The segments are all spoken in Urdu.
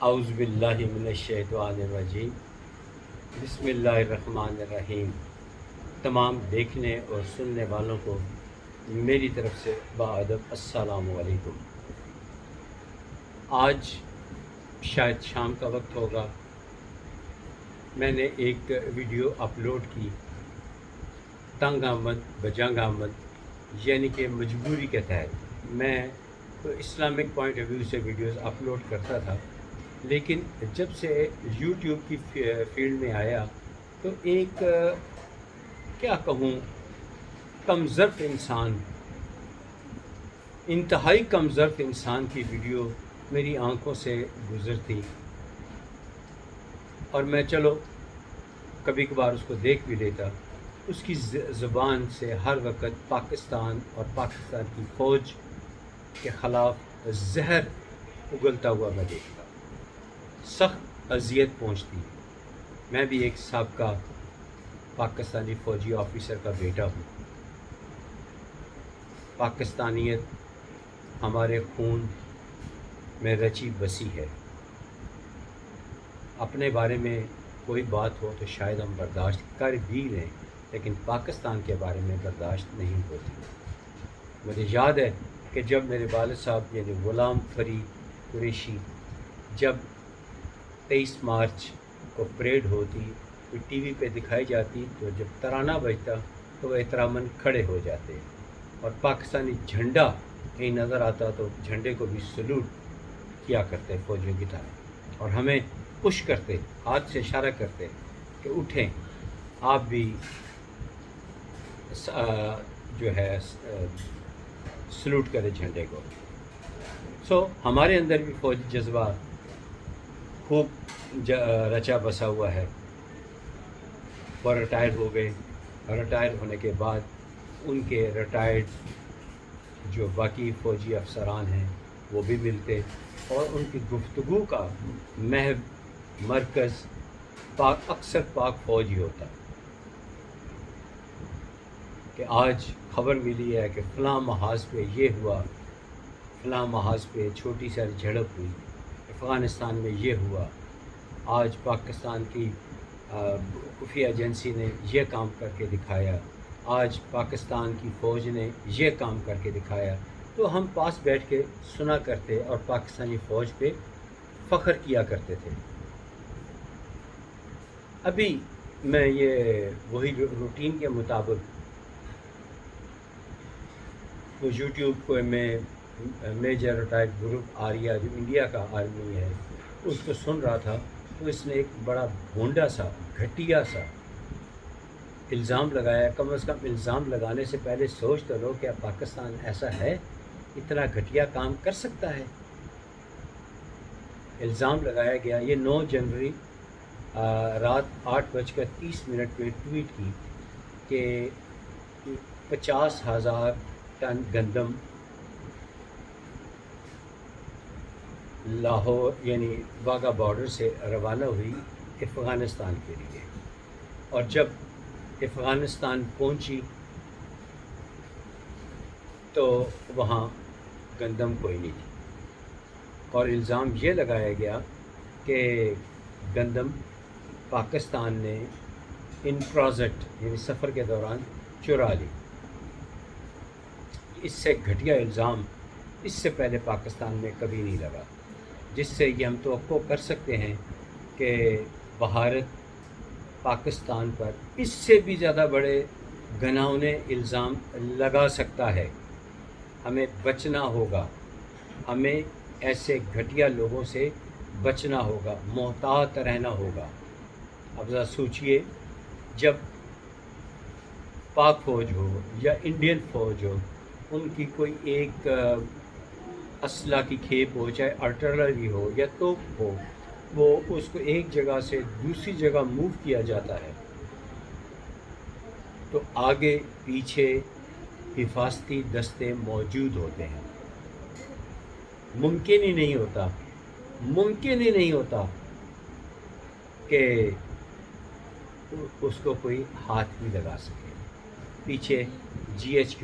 اعوذ باللہ من الشیطان الرجیم، بسم اللہ الرحمن الرحیم۔ تمام دیکھنے اور سننے والوں کو میری طرف سے باادب السلام علیکم۔ آج شاید شام کا وقت ہوگا، میں نے ایک ویڈیو اپلوڈ کی، تنگ آمد بجنگ آمد، یعنی کہ مجبوری کے تحت۔ میں تو اسلامک پوائنٹ آف ویو سے ویڈیوز اپلوڈ کرتا تھا، لیکن جب سے یوٹیوب کی فیلڈ میں آیا تو ایک کیا کہوں، کم ظرف انسان، انتہائی کم ظرف انسان کی ویڈیو میری آنکھوں سے گزرتی، اور میں چلو کبھی کبھار اس کو دیکھ بھی لیتا۔ اس کی زبان سے ہر وقت پاکستان اور پاکستان کی فوج کے خلاف زہر اگلتا ہوا میں دیکھتا، سخت اذیت پہنچتی۔ میں بھی ایک سابقہ پاکستانی فوجی آفیسر کا بیٹا ہوں۔ پاکستانیت ہمارے خون میں رچی بسی ہے۔ اپنے بارے میں کوئی بات ہو تو شاید ہم برداشت کر بھی لیں، لیکن پاکستان کے بارے میں برداشت نہیں ہوتی۔ مجھے یاد ہے کہ جب میرے والد صاحب یعنی غلام فرید قریشی، جب 23 مارچ کو پریڈ ہوتی، تو ٹی وی پہ دکھائی جاتی، تو جب ترانہ بجتا تو وہ احتراماً کھڑے ہو جاتے، اور پاکستانی جھنڈا کہیں نظر آتا تو جھنڈے کو بھی سلوٹ کیا کرتے فوجیوں کی طرح، اور ہمیں پش کرتے، ہاتھ سے اشارہ کرتے کہ اٹھیں، آپ بھی جو ہے سلوٹ کرے جھنڈے کو۔ ہمارے اندر بھی فوجی جذبہ خوب رچا بسا ہوا ہے۔ وہ ریٹائر ہو گئے، ریٹائر ہونے کے بعد ان کے ریٹائرڈ جو باقی فوجی افسران ہیں وہ بھی ملتے، اور ان کی گفتگو کا محور مرکز اکثر پاک فوج ہی ہوتا کہ آج خبر ملی ہے کہ فلاں محاذ پہ یہ ہوا، فلاں محاذ پہ چھوٹی ساری جھڑپ ہوئی، افغانستان میں یہ ہوا، آج پاکستان کی خفیہ ایجنسی نے یہ کام کر کے دکھایا، آج پاکستان کی فوج نے یہ کام کر کے دکھایا۔ تو ہم پاس بیٹھ کے سنا کرتے اور پاکستانی فوج پہ فخر کیا کرتے تھے۔ ابھی میں یہ وہی روٹین کے مطابق وہ یوٹیوب کو میں میجر ریٹائرڈ گروپ آریہ جو انڈیا کا آرمی ہے اس کو سن رہا تھا، تو اس نے ایک بڑا بھونڈا سا گھٹیا سا الزام لگایا۔ کم از کم الزام لگانے سے پہلے سوچ تو لو کہ پاکستان ایسا ہے، اتنا گھٹیا کام کر سکتا ہے۔ الزام لگایا گیا، یہ 9 جنوری رات 8:30 پہ ٹویٹ کی کہ 50,000 ٹن گندم لاہور یعنی واگا بارڈر سے روانہ ہوئی افغانستان کے لیے، اور جب افغانستان پہنچی تو وہاں گندم کوئی نہیں تھی، اور الزام یہ لگایا گیا کہ گندم پاکستان نے ان ٹرانزٹ یعنی سفر کے دوران چرا لی۔ اس سے گھٹیا الزام اس سے پہلے پاکستان میں کبھی نہیں لگا، جس سے یہ ہم توقع کر سکتے ہیں کہ بھارت پاکستان پر اس سے بھی زیادہ بڑے گھناؤنے الزام لگا سکتا ہے۔ ہمیں بچنا ہوگا، ہمیں ایسے گھٹیا لوگوں سے بچنا ہوگا، محتاط رہنا ہوگا۔ اب ذرا سوچئے، جب پاک فوج ہو یا انڈین فوج ہو، ان کی کوئی ایک اسلحہ کی کھیپ ہو، چاہے آرٹلری ہو یا توپ ہو، وہ اس کو ایک جگہ سے دوسری جگہ موو کیا جاتا ہے، تو آگے پیچھے حفاظتی دستے موجود ہوتے ہیں۔ ممکن ہی نہیں ہوتا کہ اس کو کوئی ہاتھ بھی لگا سکے۔ پیچھے GHQ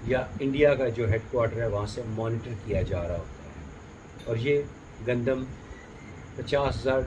یا انڈیا کا جو ہیڈ کوارٹر ہے وہاں سے مانیٹر کیا جا رہا ہوتا ہے، اور یہ گندم 50,000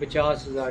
50,000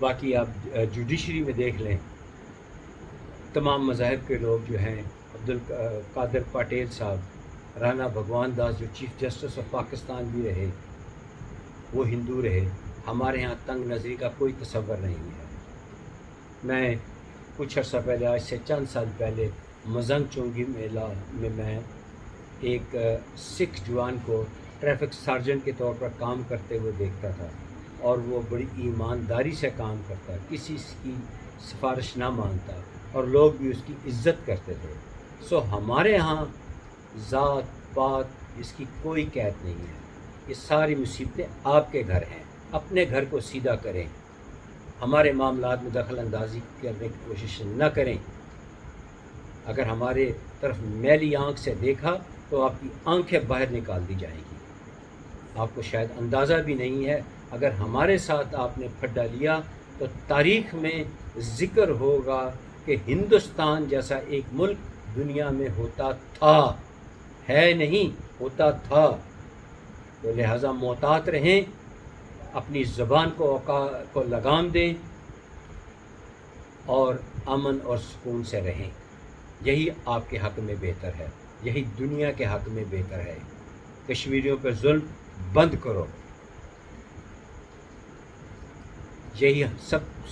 باقی آپ جوڈیشری میں دیکھ لیں، تمام مذاہب کے لوگ جو ہیں، عبد القادر پٹیل صاحب، رانا بھگوان داس جو چیف جسٹس آف پاکستان بھی رہے، وہ ہندو رہے۔ ہمارے ہاں تنگ نظری کا کوئی تصور نہیں ہے۔ میں کچھ عرصہ پہلے، آج سے چند سال پہلے، مزنگ چونگی میلہ میں میں ایک سکھ جوان کو ٹریفک سارجنٹ کے طور پر کام کرتے ہوئے دیکھتا تھا، اور وہ بڑی ایمانداری سے کام کرتا، کسی کی سفارش نہ مانگتا، اور لوگ بھی اس کی عزت کرتے تھے۔ سو ہمارے ہاں ذات پات اس کی کوئی قید نہیں ہے۔ یہ ساری مصیبتیں آپ کے گھر ہیں، اپنے گھر کو سیدھا کریں، ہمارے معاملات میں دخل اندازی کرنے کی کوشش نہ کریں۔ اگر ہمارے طرف میلی آنکھ سے دیکھا تو آپ کی آنکھیں باہر نکال دی جائیں گی۔ آپ کو شاید اندازہ بھی نہیں ہے، اگر ہمارے ساتھ آپ نے پھڈا لیا تو تاریخ میں ذکر ہوگا کہ ہندوستان جیسا ایک ملک دنیا میں ہوتا تھا، ہے نہیں، ہوتا تھا۔ تو لہٰذا محتاط رہیں، اپنی زبان کو لگام دیں، اور امن اور سکون سے رہیں۔ یہی آپ کے حق میں بہتر ہے، یہی دنیا کے حق میں بہتر ہے۔ کشمیریوں پہ ظلم بند کرو، یہی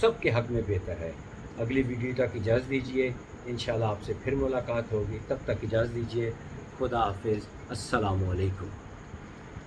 سب کے حق میں بہتر ہے۔ اگلی ویڈیو تک اجازت دیجیے، انشاءاللہ آپ سے پھر ملاقات ہوگی، تب تک اجازت دیجیے۔ خدا حافظ، السلام علیکم۔